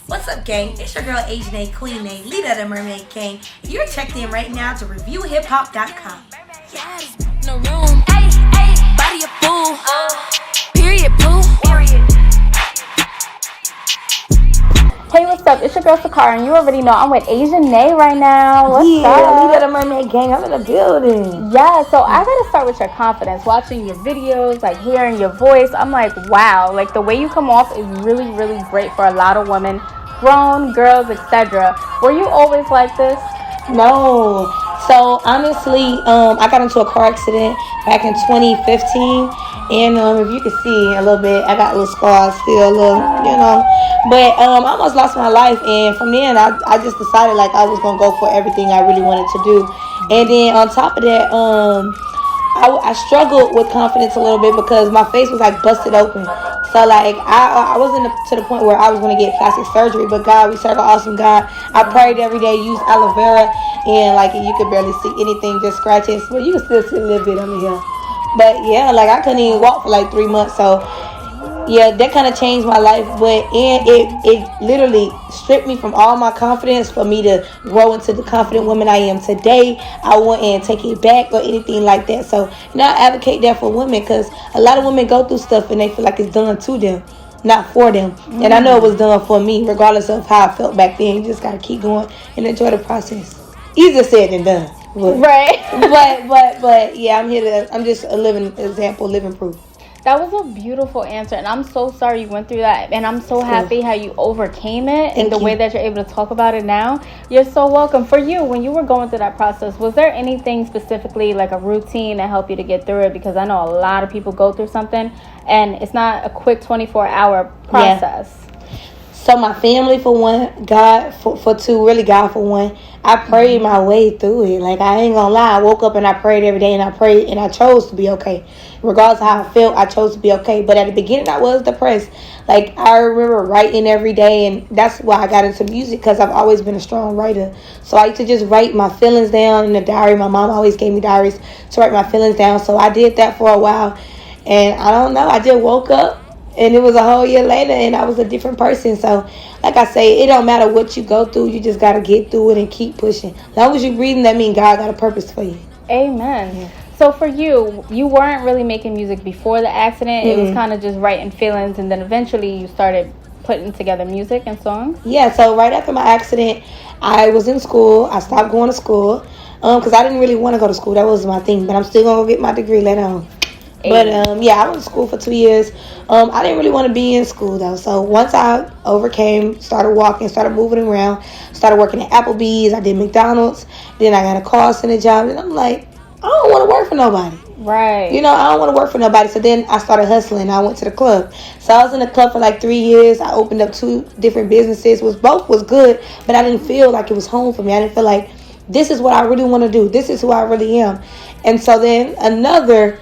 What's up, gang? It's your girl Asianae Queen, leader of the Mermaid Gang. You're checked in right now to reviewhiphop.com. Yes, no room. Ay, ay, body a fool. Period, boo. Hey, what's up? It's your girl Sakara, and you already know I'm with Asianae right now. What's up? Leader of the Mermaid Gang. I'm in the building. Yeah, so I gotta start with your confidence. Watching your videos, like hearing your voice, I'm like, wow, like the way you come off is really, really great for a lot of women, grown girls, etc. Were you always like this? No. So honestly, I got into a car accident back in 2015, and if you can see a little bit, I got little scars still, but I almost lost my life, and from then I just decided like I was gonna go for everything I really wanted to do, and then on top of that, I struggled with confidence a little bit because my face was like busted open. So like I wasn't to the point where I was gonna get plastic surgery, but God, we serve an awesome God. I prayed every day, used aloe vera, and like you could barely see anything, just scratches, but you can still see a little bit under here. But yeah, like I couldn't even walk for like 3 months. So yeah, that kind of changed my life, and it literally stripped me from all my confidence for me to grow into the confident woman I am today. I wouldn't take it back or anything like that. So I advocate that for women, because a lot of women go through stuff and they feel like it's done to them, not for them. And I know it was done for me, regardless of how I felt back then. You just gotta keep going and enjoy the process. Easier said than done. Right. but yeah, I'm just a living example, living proof. That was a beautiful answer, and I'm so sorry you went through that, and I'm so happy how you overcame it and the way that you're able to talk about it now. You're so welcome. For you, when you were going through that process, was there anything specifically, like a routine that helped you to get through it? Because I know a lot of people go through something, and it's not a quick 24-hour process. Yeah. So my family for one, God for two, really God for one. I prayed my way through it. Like, I ain't gonna lie, I woke up and I prayed every day, and I prayed and I chose to be okay. Regardless of how I felt, I chose to be okay. But at the beginning, I was depressed. Like, I remember writing every day, and that's why I got into music, because I've always been a strong writer. So I used to just write my feelings down in a diary. My mom always gave me diaries to write my feelings down. So I did that for a while, and I don't know, I just woke up, and it was a whole year later, and I was a different person. So, like I say, it don't matter what you go through. You just got to get through it and keep pushing. As long as you're breathing, that means God got a purpose for you. Amen. Yeah. So for you weren't really making music before the accident. Mm-hmm. It was kind of just writing feelings, and then eventually you started putting together music and songs? Yeah, so right after my accident, I was in school. I stopped going to school because I didn't really want to go to school. That was my thing. But I'm still going to get my degree later on. But, I went to school for 2 years. I didn't really want to be in school, though. So once I overcame, started walking, started moving around, started working at Applebee's, I did McDonald's. Then I got a call center job. And I'm like, I don't want to work for nobody. Right. I don't want to work for nobody. So then I started hustling. I went to the club. So I was in the club for like 3 years. I opened up 2 different businesses. Both was good, but I didn't feel like it was home for me. I didn't feel like this is what I really want to do. This is who I really am. And so then another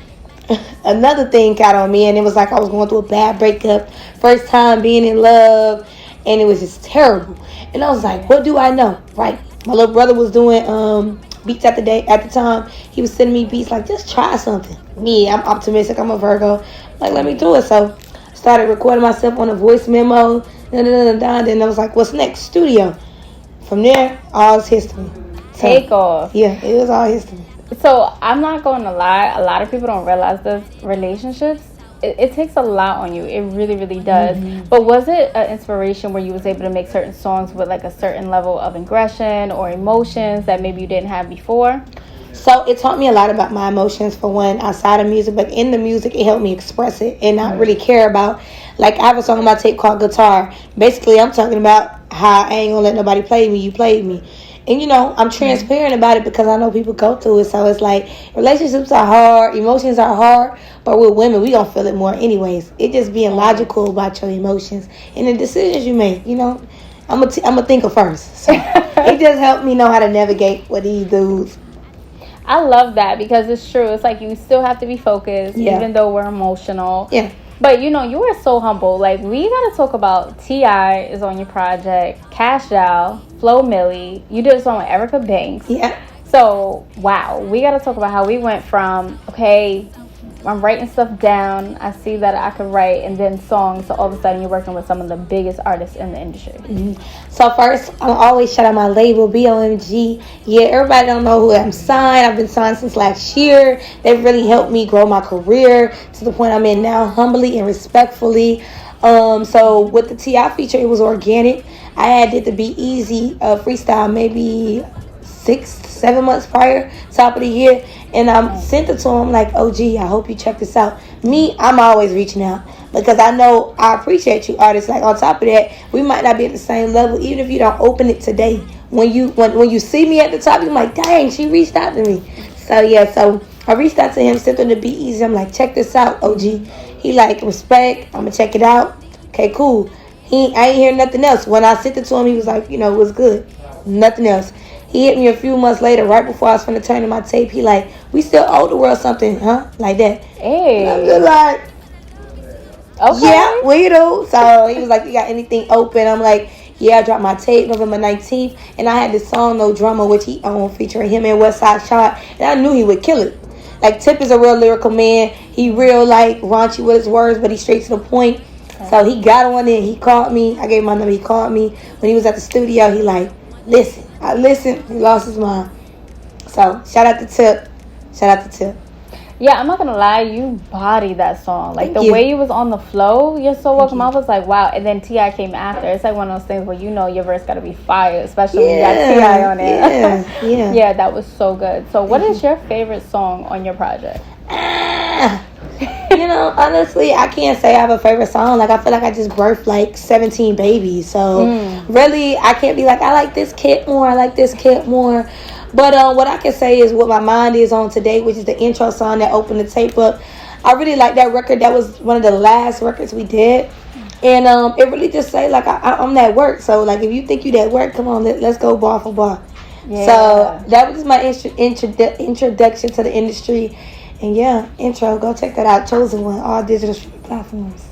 thing got on me, and it was like I was going through a bad breakup, first time being in love, and it was just terrible. And I was like, what do I know? Right? My little brother was doing beats at the time. He was sending me beats like, just try something. Me, I'm optimistic. I'm a Virgo. Like, let me do it. So I started recording myself on a voice memo. Then I was like, what's next? Studio. From there, all is history. Take off. Yeah, it was all history. So I'm not going to lie, a lot of people don't realize this. Relationships, it takes a lot on you. It really, really does. Mm-hmm. But was it an inspiration where you was able to make certain songs with like a certain level of aggression or emotions that maybe you didn't have before? So it taught me a lot about my emotions, for one, outside of music. But in the music, it helped me express it and not really care about. Like, I have a song on my tape called Guitar. Basically, I'm talking about how I ain't gonna let nobody play me. You played me. And, I'm transparent about it because I know people go through it. So it's like, relationships are hard, emotions are hard, but with women, we don't feel it more anyways. It just being logical about your emotions and the decisions you make, I'm a thinker first. So it just helped me know how to navigate with these dudes. I love that, because it's true. It's like you still have to be focused, even though we're emotional. Yeah. But, you were so humble. Like, we got to talk about T.I. is on your project, Kash, Flo Millie. You did a song with Erica Banks. Yeah. So, wow. We got to talk about how we went from, okay, I'm writing stuff down. I see that I could write, and then songs. So all of a sudden, you're working with some of the biggest artists in the industry. Mm-hmm. So first, I'm always shout out my label, BOMG. Yeah, everybody don't know who I'm signed. I've been signed since last year. They've really helped me grow my career to the point I'm in now, humbly and respectfully. So with the T.I. feature, it was organic. I had did the Be Easy freestyle maybe 6-7 months prior, top of the year, and I sent it to him like, oh gee, I hope you check this out. Me, I'm always reaching out because I know I appreciate you artists. Like on top of that, we might not be at the same level, even if you don't open it today. When you see me at the top, you're like, dang, she reached out to me. So yeah, so I reached out to him, sent him to Be Easy. I'm like, check this out, OG. He like, respect, I'm gonna check it out. Okay, cool. I ain't hear nothing else. When I sent it to him, he was like, it was good. Nothing else. He hit me a few months later, right before I was finna turn in my tape. He like, we still owe the world something, huh? Like that. Hey. And I'm just like, okay. Yeah, we do. So he was like, you got anything open? I'm like, yeah, I dropped my tape November 19th. And I had this song, No Drama, which he owned, featuring him and Westside Shot. And I knew he would kill it. Like, Tip is a real lyrical man. He real, like, raunchy with his words, but he's straight to the point. Okay. So he got on it. He called me. I gave him my number. He called me. When he was at the studio, he like, listen. I listened. He lost his mind. So, shout out to Tip. Shout out to Tip. Yeah, I'm not gonna lie, you bodied that song. Like, Thank the way you was on the flow, you're so welcome. I was like, wow. And then T.I. came after. It's like one of those things where your verse gotta be fire, especially when you got T.I. on it. Yeah, that was so good. So what is your favorite song on your project? Honestly, I can't say I have a favorite song. Like, I feel like I just birthed like 17 babies. So really, I can't be like, I like this kid more, I like this kid more. But what I can say is what my mind is on today, which is the intro song that opened the tape up. I really like that record. That was one of the last records we did. And it really just say, like, I'm that work. So, like, if you think you that work, come on, let's go bar for bar. Yeah. So, that was my introduction to the industry. And, yeah, intro. Go check that out. Chosen One, all digital platforms.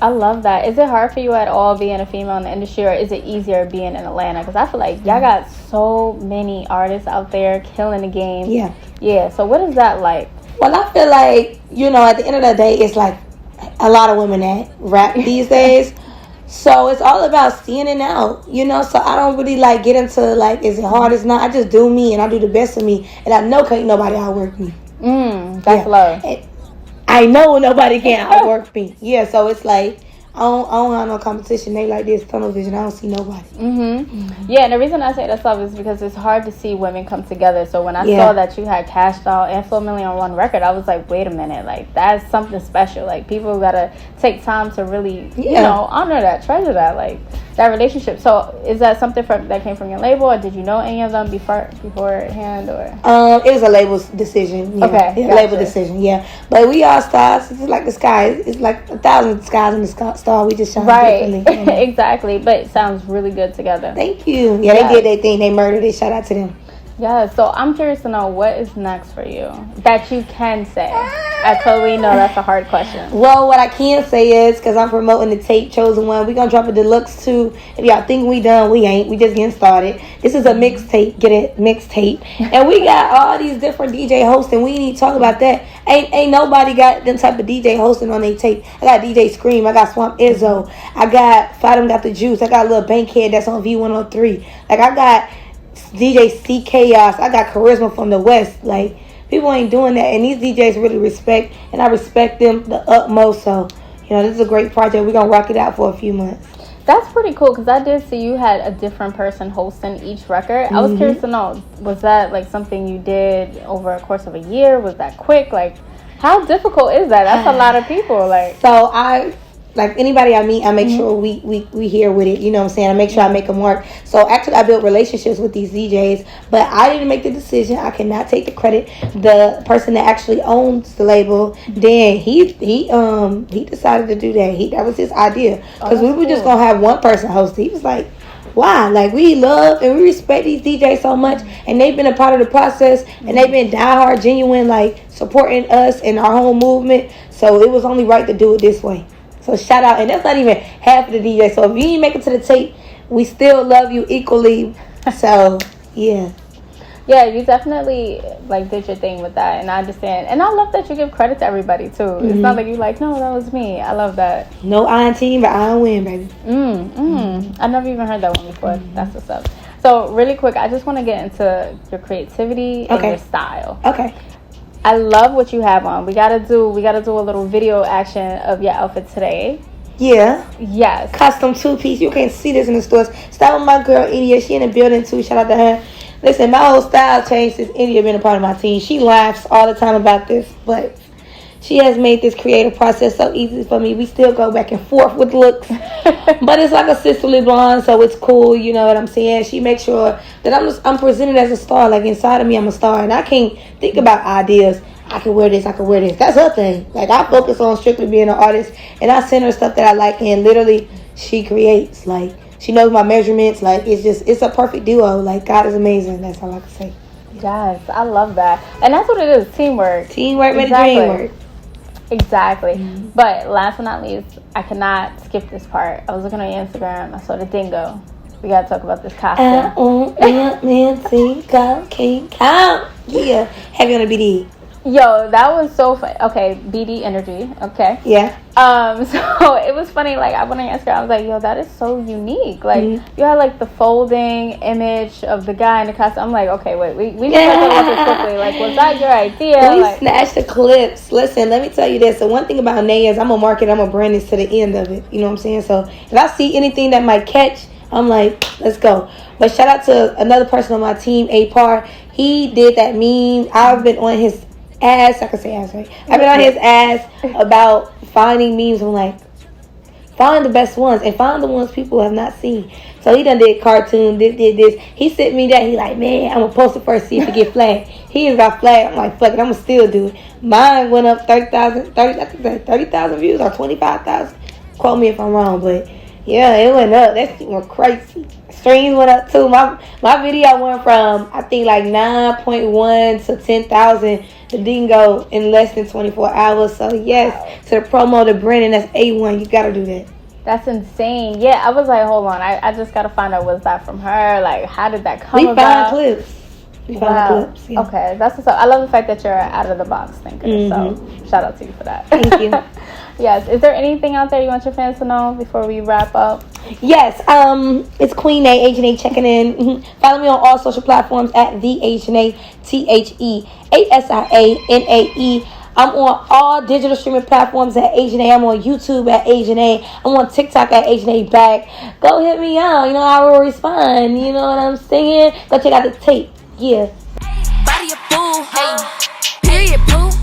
I love that. Is it hard for you at all being a female in the industry, or is it easier being in Atlanta? Because I feel like y'all got so many artists out there killing the game. Yeah. So what is that like? Well, I feel like, at the end of the day, it's like a lot of women that rap these days. So it's all about standing out, So I don't really like get into like, is it hard? It's not. I just do me and I do the best of me. And I know can't nobody outwork me. That's love. I know nobody can outwork me. Yeah, so it's like I don't have no competition. They like this tunnel vision. I don't see nobody. Yeah, and the reason I say that's love is because it's hard to see women come together. So when I saw that you had Kash Doll and Flo Milli on one record, I was like, wait a minute, like that's something special. Like people gotta take time to really, honor that, treasure that, like that relationship. So is that something that came from your label, or did you know any of them beforehand, or? It was a label decision. Yeah. Okay, gotcha. Label decision. Yeah, but we all stars. It's like the sky. It's like 1,000 skies in the star. We just shine differently. Exactly. But it sounds really good together. Thank you. Yeah, they did their thing. They murdered it. Shout out to them. Yeah, so I'm curious to know what is next for you that you can say. I totally know that's a hard question. Well, what I can say is, because I'm promoting the tape Chosen One, we're going to drop a deluxe too. If y'all think we done, we ain't. We just getting started. This is a mixtape. Get it? Mixtape. And we got all these different DJ hosts, and we need to talk about that. Ain't nobody got them type of DJ hosting on their tape. I got DJ Scream. I got Swamp Izzo. I got Fatim Got the Juice. I got Lil Bankhead that's on V103. Like, I got DJ C Chaos. I got Charisma from the West. Like, people ain't doing that, and these DJs really respect, and I respect them the utmost. So, this is a great project. We're gonna rock it out for a few months. That's pretty cool, because I did see you had a different person hosting each record. I was curious to know, was that like something you did over a course of a year? Was that quick? Like, how difficult is that? That's a lot of people. Like, so like anybody I meet, I make sure we here with it. You know what I'm saying? I make sure I make them work. So actually, I built relationships with these DJs, but I didn't make the decision. I cannot take the credit. The person that actually owns the label, then he decided to do that. That was his idea, because we were just gonna have one person host. He was like, why? Like, we love and we respect these DJs so much, and they've been a part of the process, and they've been diehard, genuine, like supporting us and our whole movement. So it was only right to do it this way. So shout out, and that's not even half of the DJs. So if you didn't make it to the tape, we still love you equally. So yeah. Yeah, you definitely like did your thing with that, and I understand. And I love that you give credit to everybody too. Mm-hmm. It's not like you like, no, that was me. I love that. No iron team, but iron win, baby. I never even heard that one before. Mm-hmm. That's what's up. So really quick, I just want to get into your creativity and your style. Okay. I love what you have on. We gotta do a little video action of your outfit today. Yeah. Yes. Custom 2-piece. You can't see this in the stores. Start with my girl India. She in the building too. Shout out to her. Listen, my whole style changed since India been a part of my team. She laughs all the time about this, but she has made this creative process so easy for me. We still go back and forth with looks, but it's like a sisterly bond, so it's cool. You know what I'm saying? She makes sure that I'm presented as a star. Like inside of me, I'm a star, and I can't think about ideas. I can wear this. I can wear this. That's her thing. Like I focus on strictly being an artist, and I send her stuff that I like, and literally she creates. Like she knows my measurements. Like it's a perfect duo. Like God is amazing. That's all I can say. Yes, I love that, and that's what it is. Teamwork. Teamwork made the dream work. Exactly. Mm-hmm. But last but not least, I cannot skip this part. I was looking on your Instagram. I saw the dingo. We gotta talk about this costume. Can't count. Yeah. Have you on a BD? Yo, that was so fun. Okay, BD energy. Okay. Yeah. So it was funny. Like I went on your Instagram. I was like, yo, that is so unique. Like you had like the folding image of the guy in the costume. I'm like, okay, wait, we need to talk about this quickly. Like, was that your idea? We snatched the clips. Listen, let me tell you this. So one thing about Nay is I'm gonna market. I'm gonna brand this to the end of it. You know what I'm saying? So if I see anything that might catch, I'm like, let's go. But shout out to another person on my team, A-Par. He did that meme. I've been on his ass. I can say ass, right? I've been on his ass about finding memes. I'm like, find the best ones and find the ones people have not seen. So he done did cartoon, did this. He sent me that. He like, man, I'm gonna post it first, see if it get flagged. He has got flagged. I'm like, fuck it, I'm gonna still do it. Mine went up 30,000 views or 25,000. Quote me if I'm wrong, but yeah, it went up. That shit went crazy. Streams went up too. My video went from I think like 9.1 to 10,000. The dingo in less than 24 hours. So yes, to the promo, the branding, that's A1. You gotta do that. That's insane. Yeah, I was like, hold on, I just gotta find out, was that from her? Like, how did that come about? We found clips. Yeah. Okay, that's what's up. I love the fact that you're out of the box thinker. Mm-hmm. So shout out to you for that. Thank you. Yes. Is there anything out there you want your fans to know before we wrap up? Yes. It's Queen A, Asianae checking in. Follow me on all social platforms at the Asianae, TheAsianae. I'm on all digital streaming platforms at Asianae. I'm on YouTube at Asianae. I'm on TikTok at Asianae back. Go hit me out. You know, I will respond. You know what I'm saying? Go check out the tape. Yeah. Body a fool, hey. Period, proof.